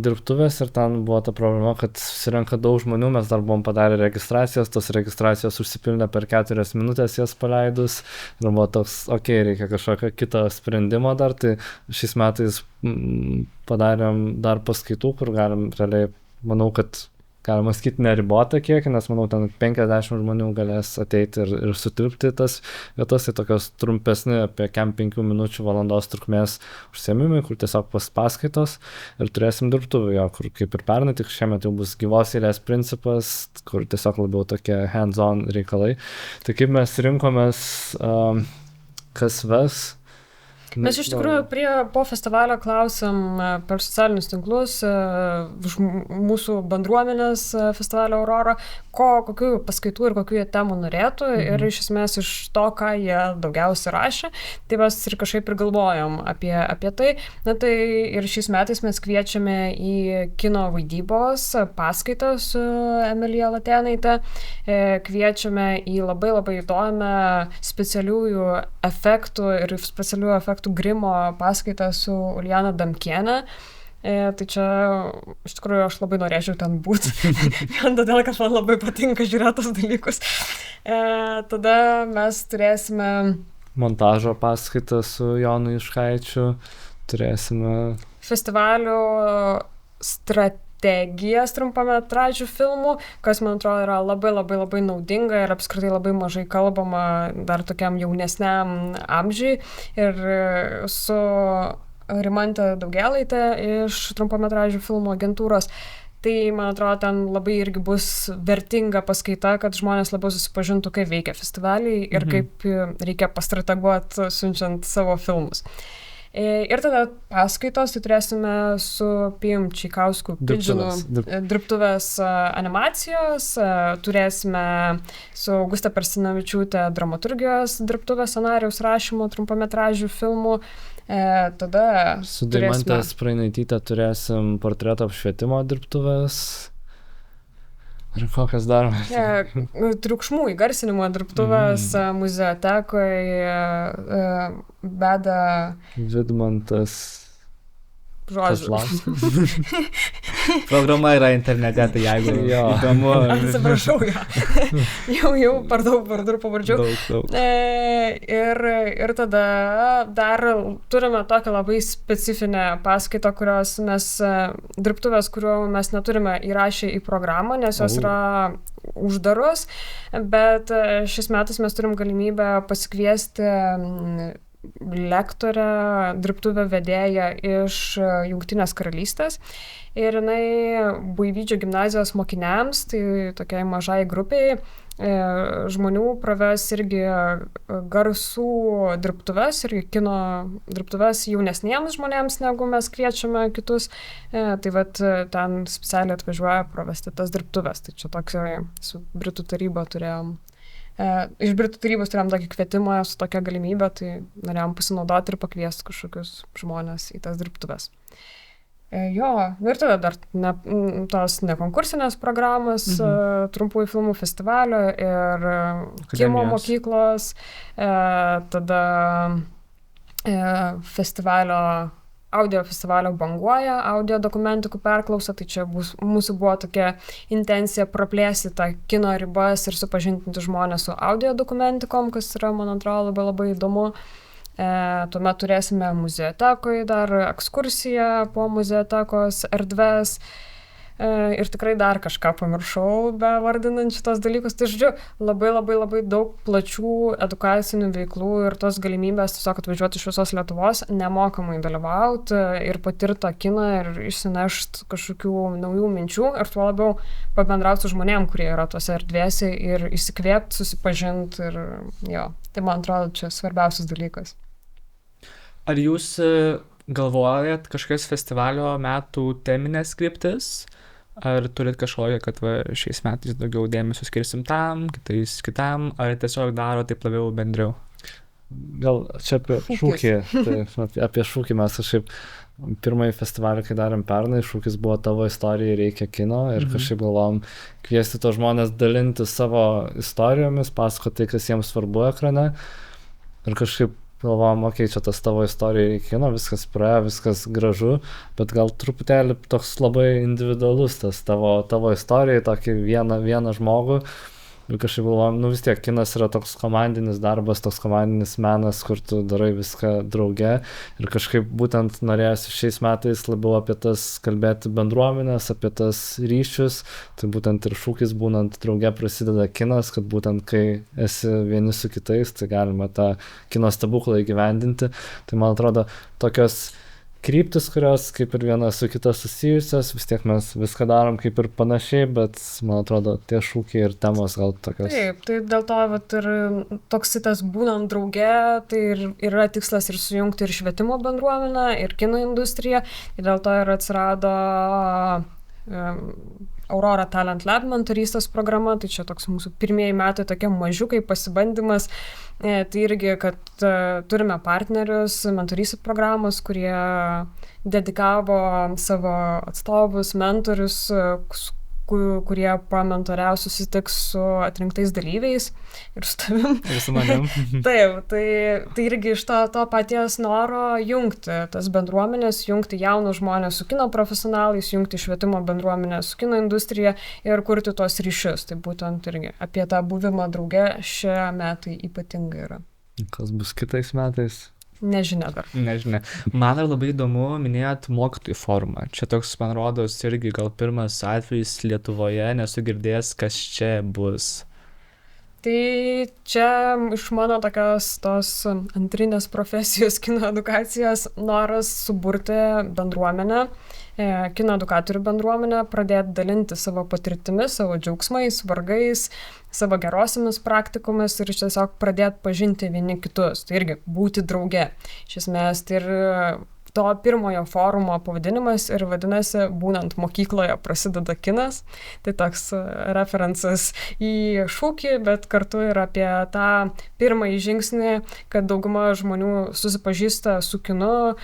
dirbtuvės ir ten buvo ta problema, kad susirenka daug žmonių, mes dar buvom padarę registracijas, tos registracijos užsipildė per 4 minutės jas paleidus ir buvo toks, reikia kažkokio kito sprendimo dar, tai šiais metais padarėm dar paskaitų, kur galim realiai, manau, kad galima sakyti neribotą kiekį, nes manau, ten 50 žmonių galės ateiti ir sutilpti tas vietas, tai tokios trumpesni, apie 5 minučių valandos trukmės užsiėmimai, kur tiesiog paskaitos ir turėsim dirbtuvių, kur kaip ir pernai, tik šiemet jau bus gyvos eilės principas, kur tiesiog labiau tokie hands-on reikalai. Tai kaip mes rinkomės, kas ves.
Mes iš tikrųjų po festivalio klausėm per socialinius tinklus mūsų bendruomenės festivalio Aurora, kokių paskaitų ir kokių jie temų norėtų ir iš esmės iš to, ką jie daugiausiai rašė, tai mes ir kažkaip ir galvojom apie tai. Tai ir šiais metais mes kviečiame į kino vaidybos paskaitą su Emilija Latėnaitė, kviečiame į labai labai įdomią specialiųjų efektų grimo paskaitą su Uliana Damkienė. Tai čia iš tikrųjų aš labai norėčiau ten būti, vien todėl, kad man labai patinka žiūrėti tos dalykus. Tada mes turėsime
montažo paskaitą su Jonu Iškaičiu, turėsime
festivalių strategijas trumpametražių filmų, kas man atrodo yra labai labai labai naudinga ir apskritai labai mažai kalbama dar tokiam jaunesniam amžiui ir su Rimantė Daugėlaitė iš trumpametražių filmų agentūros. Tai, man atrodo, ten labai irgi bus vertinga paskaita, kad žmonės labiau susipažintų, kaip veikia festivaliai ir kaip reikia pastrateguoti siunčiant savo filmus. Ir tada paskaitos, tai turėsime su Pijum Čeikausku Pidžinu dirbtuvės animacijos, turėsime su Augusta Persinavičiūtė dramaturgijos dirbtuvės scenarijaus rašymo trumpametražių filmų. Tada
su Deimante Sprainaityte turėsim portreto apšvietimo dirbtuvės. Ir kokias dar?
Triukšmų įgarsinimo dirbtuvės muzeotekoje beda
Vidmantas
žodžiu.
Programa yra internete, tai jeigu įdomu.
Atsiprašau, jau per daug vardų ir pavardžių.
Daug.
Ir tada dar turime tokią labai specifinę paskaitą, kurios mes, dirbtuvės, kuriuo mes neturime įrašę į programą, nes jos yra uždaros, bet šiais metais mes turim galimybę pasikviesti lektorę, dirbtuvę vedėją iš Jungtinės karalystės. Ir jinai Buivydžio gimnazijos mokiniams, tai tokiai mažai grupiai žmonių praves irgi garsų dirbtuves ir kino dirbtuves jaunesniems žmonėms, negu mes kviečiame kitus. Tai vat ten specialiai atvažiuoja pravesti tas dirbtuves. Tai čia toks su Britų taryba turėjom. Iš Britų tarybos turėjom tokį kvietimą su tokia galimybė, tai norėjom pasinaudoti ir pakviesti kažkokius žmonės į tas dirbtuves. Ir tada dar tos nekonkursinės programos, trumpųjų filmų festivalio ir kino mokyklos, tada audio festivalio Banguoja, audio dokumentikų perklausa, tai čia mūsų buvo tokia intencija praplėsti tą kino ribas ir supažintinti žmonės su audio dokumentikom, kas yra, man atrodo, labai įdomu. Tuomet turėsime muzeotekoje dar ekskursiją po muzeotekos erdves. Ir tikrai dar kažką pamiršau, be vardinant šitos dalykus. Tai žodžiu, labai daug plačių edukacinių veiklų ir tos galimybės tiesiog atvažiuoti iš visos Lietuvos, nemokamai dalyvauti ir patirti tą kiną ir išsinešti kažkokių naujų minčių ir tuo labiau pabendrauti su žmonėm, kurie yra tose erdvėse ir įsikvėpti, susipažinti ir tai man atrodo čia svarbiausias dalykas.
Ar jūs galvojat kažkokias festivalio metų teminės kryptis? Ar turit kažkokią, kad šiais metais daugiau dėmesio skirsim tam, kitais kitam, ar tiesiog daro taip labiau bendriau?
Gal čia apie šūkį, apie šūkį mes kažkaip pirmąjį festivalį, kai darėm pernai, šūkis buvo Tavo istorijai reikia kino ir kažkaip galvom kviesti tos žmonės dalinti savo istorijomis, pasakoti tai, kas jiems svarbu ekrane ir kažkaip galvojom, čia tas Tavo istorijai kino, viskas praėjo, viskas gražu, bet gal truputėlį toks labai individualus tas tavo istorijai, tokį vieną žmogų. Ir kažkaip galvojom, vis tiek kinas yra toks komandinis darbas, toks komandinis menas, kur tu darai viską drauge. Ir kažkaip būtent norėjusi šiais metais labiau apie tas kalbėti bendruomenės, apie tas ryšius. Tai būtent ir šūkis būnant drauge prasideda kinas, kad būtent kai esi vieni su kitais, tai galima tą kino stebuklą įgyvendinti. Tai man atrodo tokios kryptis, kurios kaip ir viena su kita susijusios, vis tiek mes viską darom kaip ir panašiai, bet man atrodo tie šūkiai ir temos gal tokios.
Taip, tai dėl to ir toks tas būnant drauge, tai yra tikslas ir sujungti ir švietimo bendruomenę, ir kino industriją, ir dėl to ir atsirado Aurora Talent Lab mentorystės programa, tai čia toks mūsų pirmieji metai tokie mažiukai pasibandymas. Tai irgi, kad turime partnerius mentorystės programos, kurie dedikavo savo atstovus, mentorius, kurie pamentoriaus susitiks su atrinktais dalyviais ir su tavim.
Ir su manim.
Taip, tai irgi iš to paties noro jungti tas bendruomenės, jungti jaunus žmonės su kino profesionalais, jungti švietimo bendruomenę su kino industrija ir kurti tuos ryšius. Tai būtent irgi apie tą buvimą drauge šie metai ypatingai yra.
Kas bus kitais metais?
Nežinia dar.
Nežinia. Man labai įdomu, minėjot mokytojų forumą. Čia toks, man rodos, irgi gal pirmas atvejis Lietuvoje, nesu girdėjęs, kas čia bus.
Tai čia iš mano tokios tos antrinės profesijos kino edukacijos noras suburti bendruomenę, kino edukatorių bendruomenę, pradėti dalinti savo patirtimis, savo džiaugsmais, vargais, savo gerosiamis praktikomis ir tiesiog pradėti pažinti vieni kitus. Tai irgi būti drauge. Iš esmės, tai ir to pirmojo forumo pavadinimas ir vadinasi būnant mokykloje prasideda kinas. Tai toks referencas į šūkį, bet kartu ir apie tą pirmąjį žingsnį, kad dauguma žmonių susipažįsta su kinu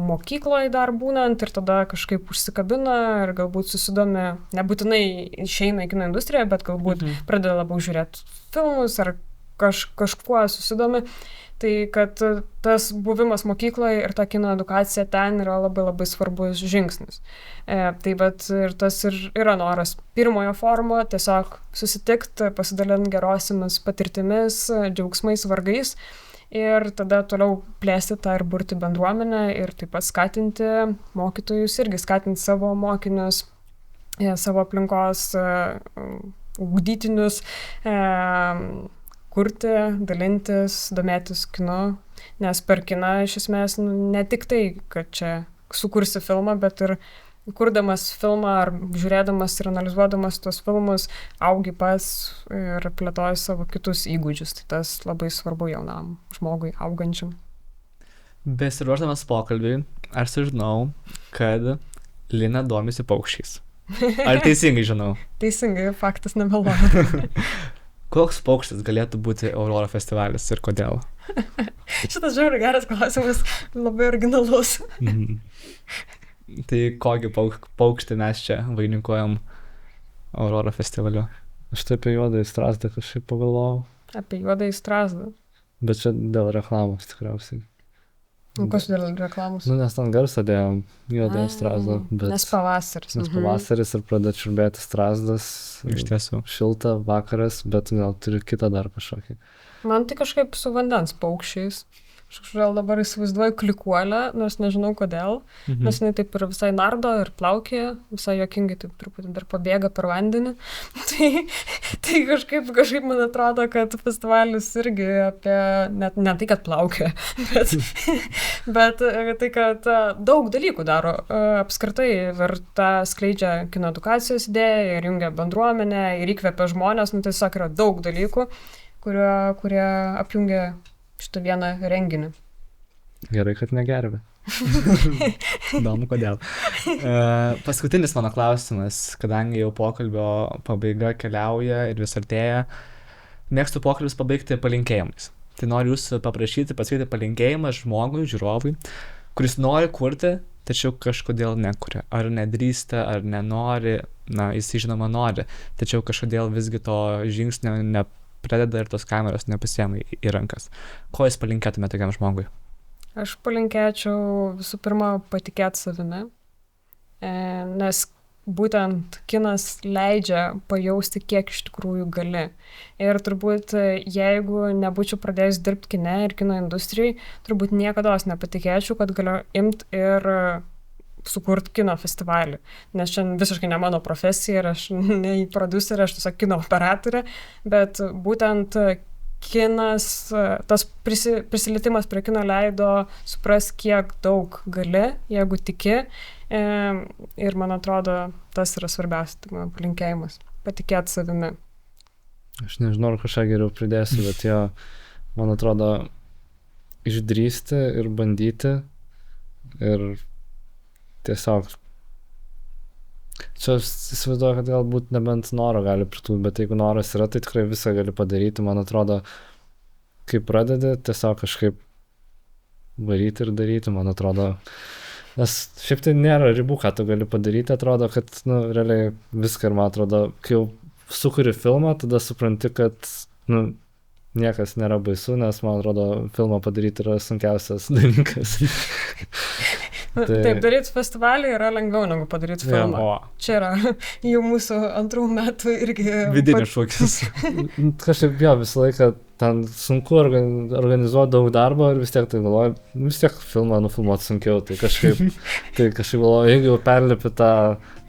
mokykloje dar būnant ir tada kažkaip užsikabina ir galbūt susidomi, nebūtinai išeina į kino industriją, bet galbūt pradeda labiau žiūrėti filmus ar kažkuo susidomi. Tai kad tas buvimas mokykloje ir ta kino edukacija ten yra labai labai svarbus žingsnis. Tai bet ir tas ir yra noras pirmojo forumo tiesiog susitikti, pasidalinti gerosiamis patirtimis, džiaugsmais, vargais ir tada toliau plėsti tą ir burti bendruomenę ir taip pat skatinti mokytojus irgi, skatinti savo mokinius, savo aplinkos ugdytinius, kurti, dalintis, domėtis kinu, nes per kiną iš esmės ne tik tai, kad čia sukursi filmą, bet ir kurdamas filmą ar žiūrėdamas ir analizuodamas tuos filmus, augi pats ir plėtoji savo kitus įgūdžius. Tai tas labai svarbu jaunam žmogui augančiam.
Besiruošdamas pokalbiui, aš sužinau, kad Lina domisi paukščiais. Ar teisingai žinau?
Teisingai, faktas nemeluoja.
Koks paukštis galėtų būti Aurora festivalis ir kodėl?
Šitas žiauriai geras klausimas, labai originalus.
Tai kokį paukštį mes čia vainikuojam Aurora festivaliu?
Aš tai apie juodąjį strazdą kažkaip pagalvojau.
Apie juodąjį strazdą?
Bet čia dėl reklamos tikriausiai.
Kas dėl reklamos?
Nes ten garsą dėjom juodąjį strazdą.
Nes pavasaris.
Nes pavasaris ir pradeda čiulbėti strazdas.
Iš tiesų.
Šilta vakaras, bet gal turi kitą dar kažkokį.
Man tai kažkaip su vandens paukščiais. Aš kažkaip dabar įsivaizduoju klikuolę, nors nežinau kodėl. Nes jinai taip ir visai nardo ir plaukė, visai juokingai taip truputį dar pabėga per vandenį. Tai kažkaip man atrodo, kad festivalis irgi apie, net ne tai, kad plaukia, bet tai, kad daug dalykų daro. Apskritai ir tą skleidžia kino edukacijos idėją ir jungia bendruomenę ir įkvepia žmonės. Tiesiog yra daug dalykų, kurie apjungia šitą vieną renginį.
Gerai, kad negerbė.
Įdomu, kodėl. Paskutinis mano klausimas, kadangi jau pokalbio pabaiga keliauja ir vis artėja, mėgstu pokalbius pabaigti palinkėjimais. Tai noriu jūsų paprašyti pasakyti palinkėjimą žmogui, žiūrovui, kuris nori kurti, tačiau kažkodėl nekuria. Ar nedrįsta, ar nenori, jis žinoma nori, tačiau kažkodėl visgi to žingsnio pradeda ir tos kameros nepasiema į rankas. Ko jūs palinkėtumėte tokiam žmogui?
Aš palinkėčiau visų pirma patikėti savimi, nes būtent kinas leidžia pajausti, kiek iš tikrųjų gali. Ir turbūt jeigu nebūčiau pradėjus dirbti kine ir kino industrijai, turbūt niekados nepatikėčiau, kad galiu imti ir sukurt kino festivalį, nes šiandien visiškai ne mano profesija ir aš ne prodiuserė, aš tiesiog kino operatorė, bet būtent kinas, tas prisilietimas prie kino leido supras, kiek daug gali, jeigu tiki, ir man atrodo, tas yra svarbiausia, tai mano palinkėjimas, patikėti savimi.
Aš nežinau, ar kažką geriau pridėsiu, bet jo, man atrodo, išdrįsti ir bandyti ir tiesiog. Čia aš įsivaizduoju, kad galbūt nebent noro gali pritūti, bet jeigu noras yra, tai tikrai visą gali padaryti. Man atrodo, kai pradedi, tiesiog kažkaip varyti ir daryti, man atrodo. Nes šiaip tai nėra ribų, ką tu gali padaryti. Atrodo, kad realiai viską ir man atrodo, kai jau sukuri filmą, tada supranti, kad niekas nėra baisu, nes man atrodo, filmą padaryti yra sunkiausias dalykas.
Taip, daryti festivalį yra lengviau negu padaryti filmą. Čia yra jau mūsų 2 metų irgi...
Vidinis šūkis.
Kažkaip jo, visą laiką ten sunku organizuoti daug darbo ir vis tiek tai galvoju, vis tiek filmą nufilmuoti sunkiau. Tai kažkaip galvoju, jeigu jau perlipi tą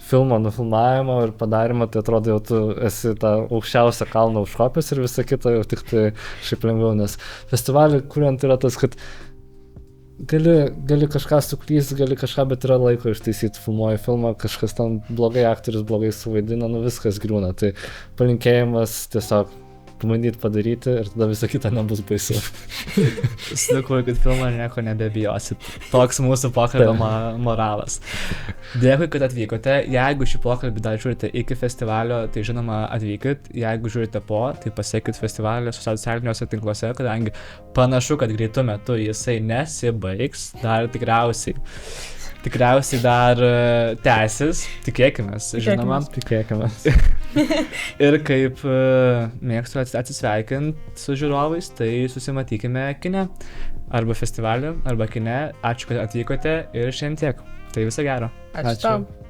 filmo nufilmavimo ir padarimo, tai atrodo jau tu esi tą aukščiausią kalną užkopęs ir visą kitą jau tik tai šiaip lengviau, nes festivalį kuriant yra tas, kad gali kažką suklysti, gali kažką, bet yra laiko ištaisyti, filmuoji filmą, kažkas ten blogai aktorius blogai suvaidina, viskas griūna, tai palinkėjimas tiesiog pabandyti padaryti ir tada visą kitą nebus baisu.
Sukui, kad filmą nieko nebebijosit. Toks mūsų pokalbio moralas. Dėkui, kad atvykote. Jeigu šį pokalbį dar žiūrite iki festivalio, tai žinoma atvykit. Jeigu žiūrite po, tai pasiekit festivalį socialiniuose tinkluose, kadangi panašu, kad greitu metu jisai nesibaigs. Dar tikriausiai dar tęsis. Tikėkimės, žinoma.
Tikėkimės.
Ir kaip mėgstu atsisveikinti su žiūrovais, tai susimatykime kine. Arba festivalį, arba kine. Ačiū, kad atvykote ir šiandien tiek. Tai viso gero.
Ačiū tau.